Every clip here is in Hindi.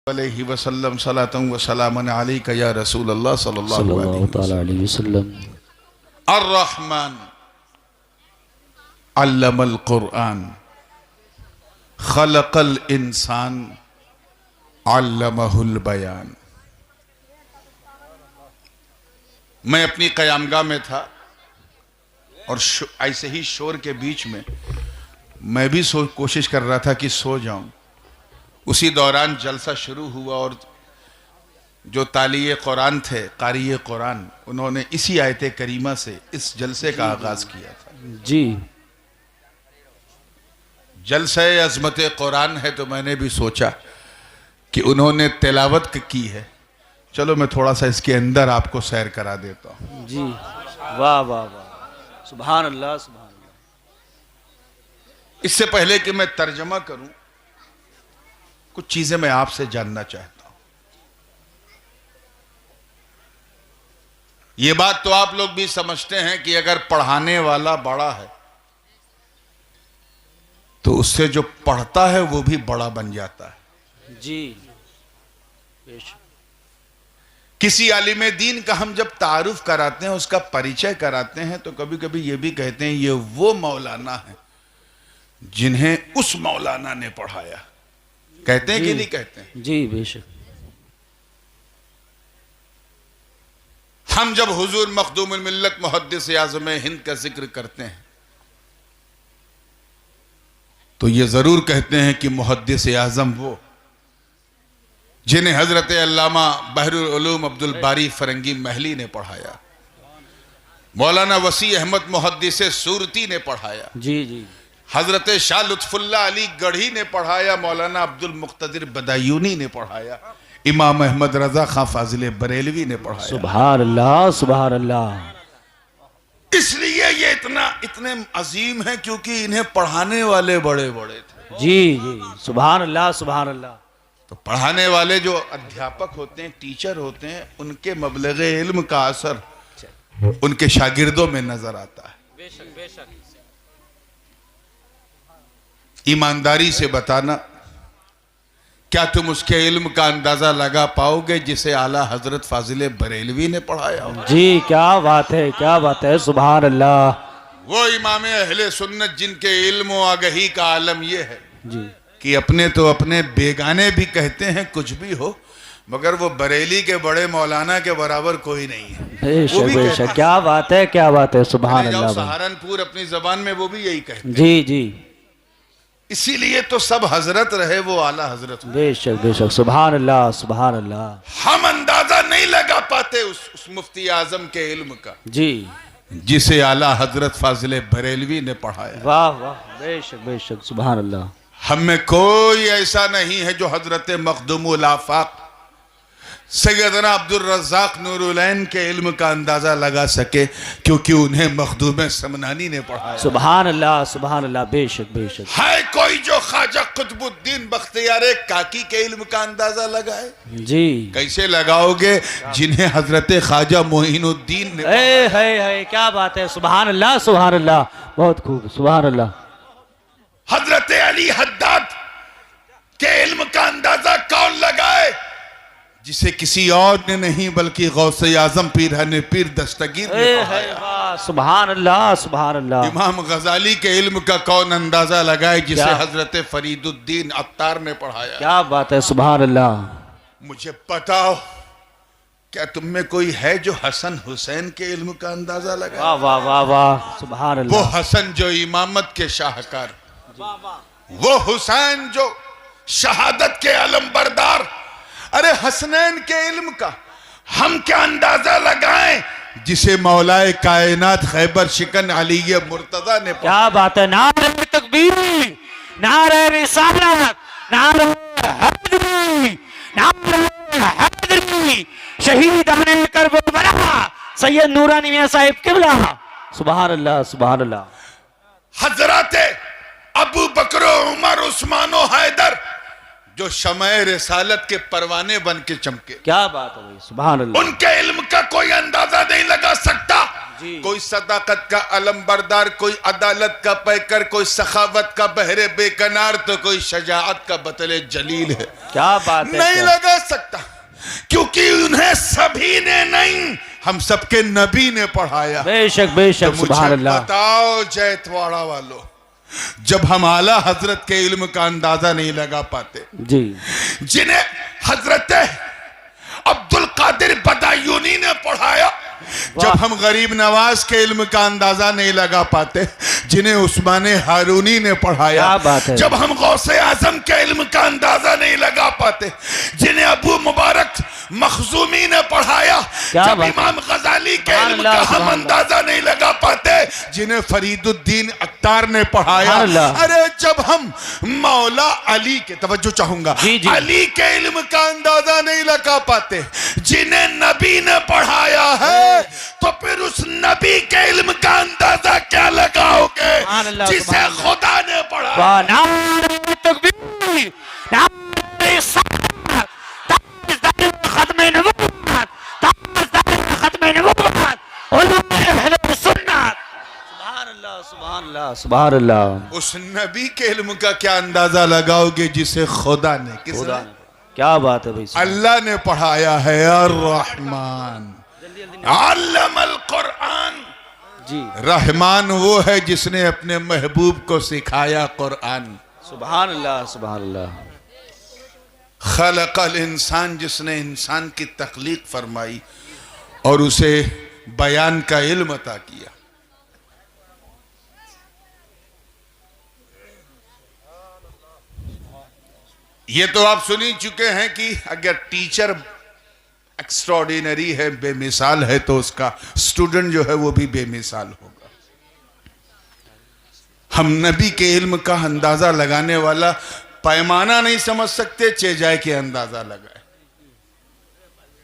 अलैहि वसल्लम सलातन व सलामन अलैका या रसूल अल्लाह सल्लल्लाहु अलैहि वसल्लम। अर्रहमान अल्लमल कुरआन खलकल इंसान अल्लमहुल बयान। मैं अपनी क़यामगाह में था और ऐसे ही शोर के बीच में मैं भी कोशिश कर रहा था कि सो जाऊं। उसी दौरान जलसा शुरू हुआ और जो तालिये कुरान थे, क़ारिए कुरान, उन्होंने इसी आयत करीमा से इस जलसे का आगाज किया था। जी, जलसा अज़मत कुरान है तो मैंने भी सोचा कि उन्होंने तिलावत की है, चलो मैं थोड़ा सा इसके अंदर आपको सैर करा देता हूँ। जी, वाह वाह वाह, सुभान अल्लाह सुभान अल्लाह। इससे पहले कि मैं तर्जमा करूं, कुछ चीजें मैं आपसे जानना चाहता हूं। यह बात तो आप लोग भी समझते हैं कि अगर पढ़ाने वाला बड़ा है तो उससे जो पढ़ता है वो भी बड़ा बन जाता है। जी बेशक। किसी आलिम दीन का हम जब तारुफ कराते हैं, उसका परिचय कराते हैं, तो कभी कभी ये भी कहते हैं ये वो मौलाना है जिन्हें उस मौलाना ने पढ़ाया। कहते हैं कि नहीं कहते हैं? जी बेशक। हम जब हुजूर मखदूमुल मिल्लत मुहद्दिस आज़म हिंद का जिक्र करते हैं तो ये जरूर कहते हैं कि मुहद्दिस आज़म वो जिन्हें हजरत अल्लामा बहरुल उलूम अब्दुल बारी फरंगी महली ने पढ़ाया, मौलाना वसी अहमद मुहद्दिस सूरती ने पढ़ाया, जी जी, हजरत शाह लुत्फुल्लाह अली गढ़ी ने पढ़ाया, मौलाना अब्दुल मुक्तदिर बदायूनी ने पढ़ाया, इमाम अहमद रजा खां फाजिल बरेलवी ने पढ़ाया। सुभान अल्लाह सुभान अल्लाह। इसलिए ये इतने अजीम हैं क्योंकि इन्हें पढ़ाने वाले बड़े बड़े थे। जी जी, सुभान अल्लाह सुभान अल्लाह। तो पढ़ाने वाले जो अध्यापक होते हैं, टीचर होते हैं, उनके मबलगे इल्म का असर उनके शागिर्दों में नजर आता है। बेशक बेशक। ईमानदारी से बताना, क्या तुम उसके इल्म का अंदाजा लगा पाओगे जिसे आला हजरत फाजिल बरेलवी ने पढ़ाया हो? जी, क्या बात है, क्या बात है, सुभान अल्लाह। वो इमाम अहले सुन्नत जिनके इल्म व आगही का आलम ये है जी कि अपने तो अपने बेगाने भी कहते हैं कुछ भी हो, मगर वो बरेली के बड़े मौलाना के बराबर कोई नहीं है। बेशक बेशक, क्या बात है, क्या बात है, सुभान अल्लाह। सहारनपुर अपनी जबान में वो भी यही कहते हैं। जी जी, इसीलिए तो सब हजरत रहे, वो आला हजरत। बेशक बेशक, सुभान अल्लाह सुभान अल्लाह। हम अंदाजा नहीं लगा पाते उस मुफ्ती आजम के इल्म का जी, जिसे आला हजरत फाजिल बरेलवी ने पढ़ाया। वाह वाह, बेशक बेशक, सुभान अल्लाह। हम में कोई ऐसा नहीं है जो हजरत मखदूमुल आफाक सैयदना अब्दुल रज़्ज़ाक़ नूरुलैन के इल्म का अंदाजा लगा सके, क्योंकि उन्हें मखदूम समनानी ने पढ़ाया। सुभान अल्लाह सुभान अल्लाह, बेशक बेशक। है कोई जो ख्वाजा कुतुबुद्दीन बख्तियार काकी के इल्म का अंदाजा लगाए? जी, कैसे लगाओगे जिन्हें हजरत ख्वाजा मोइनुद्दीन ने है, क्या बात है, सुभान अल्लाह सुभान अल्लाह, बहुत खूब, सुभान अल्लाह। हजरत अली हद्दाद के इल्म का अंदाजा कौन लगाए जिसे किसी और ने नहीं बल्कि गौसे आजम पीरहने पीर दस्तगीर ने पढ़ाया। सुभान अल्लाह सुभान अल्लाह। इमाम गजाली के इल्म का कौन अंदाजा लगाए जिसे हजरत फरीदुद्दीन अत्तार ने पढ़ाया। क्या बात है, सुभान अल्लाह। मुझे बताओ, क्या तुम में कोई है जो हसन हुसैन के इल्म का अंदाजा लगाए? वाह वाह वाह वाह, सुभान वो अल्लाह। हसन जो इमामत के शाहकार, वो हुसैन जो शहादत के अलमबरदार। अरे हसनैन के इल्म का हम क्या अंदाजा लगाएं जिसे मौलाए कायनात खैबर शिकन अली मुर्तजा ने। क्या बात है, नारे तकबीर, नारे रिसालत, नारे हैदरी, नारे हैदरी, शहीद हमने करबला सैयद नूरानी मियां साहिब किबला। सुभान अल्लाह सुभान अल्लाह। हजरत अबू बकर, उमर, उस्मान, हैदर जो शमए रिसालत के परवाने बन के चमके। क्या बात है भाई, सुभान अल्लाह। उनके इल्म का कोई अंदाजा नहीं लगा सकता। जी। कोई सदाकत का अलमबरदार, कोई अदालत का पैकर, कोई सखावत का बहरे बेकनार, तो कोई शजाअत का बतले जलील है। क्या बात है, नहीं क्या? लगा सकता, क्योंकि उन्हें सभी ने नहीं, हम सबके नबी ने पढ़ाया। बेशक बेशक, तो मुझे सुभान अल्लाह। बताओ जैतवाड़ा वालों, जब हम आला हजरत के इल्म का अंदाजा नहीं लगा पाते, जी, जिन्हें हजरत अब्दुल कादिर बदायूनी ने पढ़ाया, जब हम गरीब नवाज के इल्म का अंदाजा नहीं लगा पाते, जिन्हें उस्माने हारूनी ने पढ़ाया, क्या बात है। जब हम गौसे आजम के इल्म का अंदाजा नहीं लगा पाते, जिन्हें अबू मुबारक मखजूमी ने पढ़ाया, जब इमाम गजाली के इल्म का हम अंदाजा नहीं लगा पाते, जिन्हें फरीदुद्दीन अत्तार ने पढ़ाया, अरे जब हम मौला अली के, तवज्जो चाहूंगा, अली के इल्म का अंदाजा नहीं लगा पाते, जिन्हें नबी ने पढ़ाया है, तो फिर उस नबी के इल्म का अंदाजा क्या लगाओगे जिसे खुदा ने पढ़ा। नारे तकबीर, नारे सलात, ताजदार खत्म नबूवत, ताजदार खत्म नबूवत, उलमाए अहले सुन्नत। सुभान अल्लाह, सुभान अल्लाह, सुभान अल्लाह। उस नबी के इल्म का क्या अंदाजा लगाओगे जिसे खुदा ने, किसने? क्या बात है भाई, अल्लाह ने पढ़ाया है। अर्रहमान अल्लमल कुरान। जी, रहमान वो है जिसने अपने महबूब को सिखाया कुरान। सुभान अल्लाह, सुभान अल्लाह। खलकल इंसान, जिसने इंसान की तख्लीक फरमाई और उसे बयान का इल्म अता किया। ये तो आप सुन ही चुके हैं कि अगर टीचर एक्स्ट्रॉर्डिनरी है, बेमिसाल है, तो उसका स्टूडेंट जो है वो भी बेमिसाल होगा। हम नबी के इल्म का अंदाजा लगाने वाला पैमाना नहीं समझ सकते, चेजाए के अंदाजा लगाए।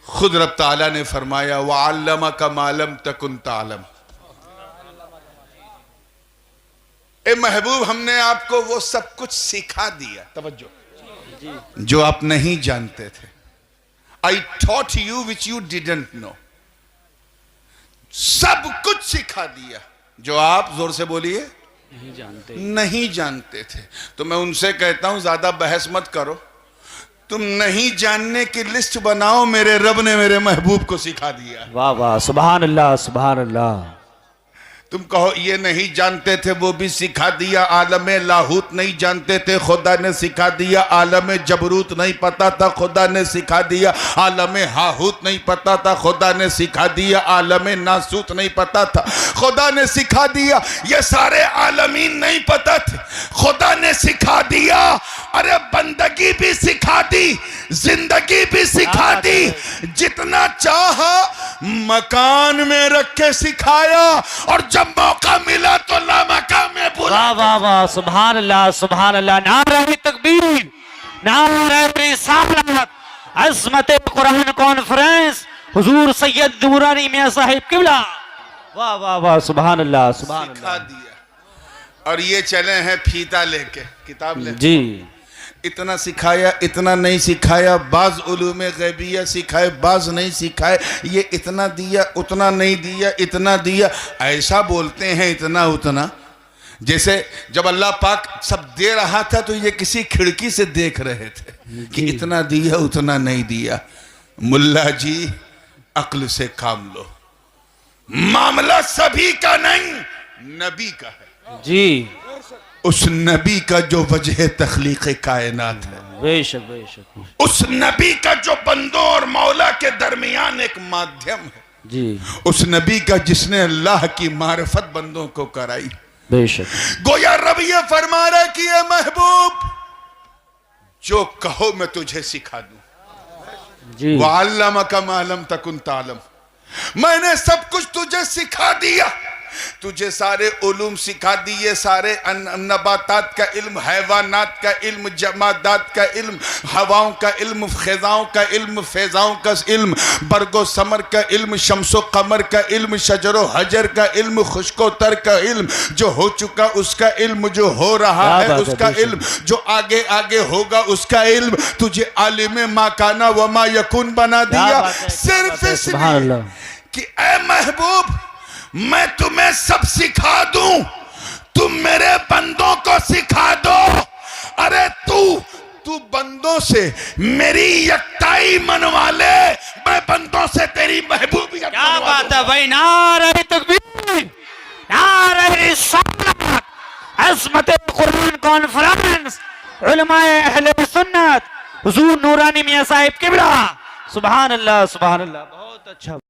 खुद रब ताला ने फरमाया, वअल्लमका मा लम तकुन तालम। ए महबूब, हमने आपको वो सब कुछ सिखा दिया, तवज्जो, जो आप नहीं जानते थे। I taught you which you didn't know. सब कुछ सिखा दिया जो आप, जोर से बोलिए, नहीं जानते थे। तो मैं उनसे कहता हूं, ज्यादा बहस मत करो, तुम नहीं जानने की लिस्ट बनाओ, मेरे रब ने मेरे महबूब को सिखा दिया। वाह वाह, सुभान अल्लाह, सुभान अल्लाह। तुम कहो ये नहीं जानते थे, वो भी सिखा दिया। आलम लाहूत नहीं जानते थे, खुदा ने सिखा दिया। आलम जबरूत नहीं पता था, खुदा ने सिखा दिया। आलम हाहूत नहीं पता था, खुदा ने सिखा दिया। आलम नासूत नहीं पता था, खुदा ने सिखा दिया। ये सारे आलमीन नहीं पता थे, खुदा ने सिखा दिया। अरे बंदगी भी सिखा दी, जिंदगी भी सिखा दी, जितना चाहा मकान में रख के सिखाया, और जब मौका मिला तो लामकान में बुला। वाह वाह वाह, सुभान अल्लाह, सुभान अल्लाह। नारे तकबीर, नारे रिसालत, अज़मत कुरान कॉन्फ्रेंस, हुजूर सैयद नूरानी मियां साहिब किबला। वाह वाह वाह, सुभान अल्लाह, सुभान सिखा दिया। और ये चले हैं फीता लेके, किताब ले जी। इतना सिखाया, इतना नहीं सिखाया, बाज उलूमे गैबिया सिखाए, बाज नहीं सिखाए। ये इतना दिया, उतना नहीं दिया, इतना दिया। ऐसा बोलते हैं इतना उतना, जैसे जब अल्लाह पाक सब दे रहा था तो ये किसी खिड़की से देख रहे थे कि इतना दिया, उतना नहीं दिया। मुल्ला जी, अक्ल से काम लो, मामला सभी का नहीं, नबी का है जी। उस नबी का जो वजह तख्लीक कायनात है, बेशक बेशक, उस नबी का जो बंदों और मौला के दरमियान एक माध्यम है जी, उस नबी का जिसने अल्लाह की मारिफत बंदों को कराई। बेशक। गोया रब ये फरमा रहा कि ये महबूब, जो कहो मैं तुझे सिखा दूं। जी। वअल्लमका मा लम तकुन तालम, मैंने सब कुछ तुझे सिखा दिया। तुझे सारे उलूम सिखा दिए, सारे नबातात का इल्म, हैवानात का इल्म, जमादात का इल्म, हवाओं का इल्म, ख़िज़ाओं का इल्म, फ़ैज़ाओं का इल्म, बरगो समर का इल्म, शम्सो कमर का इल्म, शजरो हजर का इल्म, खुश्को तर का इल्म, जो हो चुका उसका इल्म, जो हो रहा है उसका इल्म, जो आगे आगे होगा उसका इल्म। तुझे आलिम माकाना व मा यकुन बना दिया सिर्फ इसलिए कि ऐ महबूब मैं तुम्हें सब सिखा दूं, तुम मेरे बंदों को सिखा दो। अरे तू बंदों से मेरी यकताई मनवा ले, मैं बंदों से तेरी महबूबियत क्या मनवा बात दूं। है भाई, नारे तकबीर, नारे रिसालत, अज़मत कुरान कॉन्फ्रेंस, उलमाए अहले सुन्नत, हुजूर नूरानी मियां साहिब किबला। सुभान अल्लाह, बहुत अच्छा।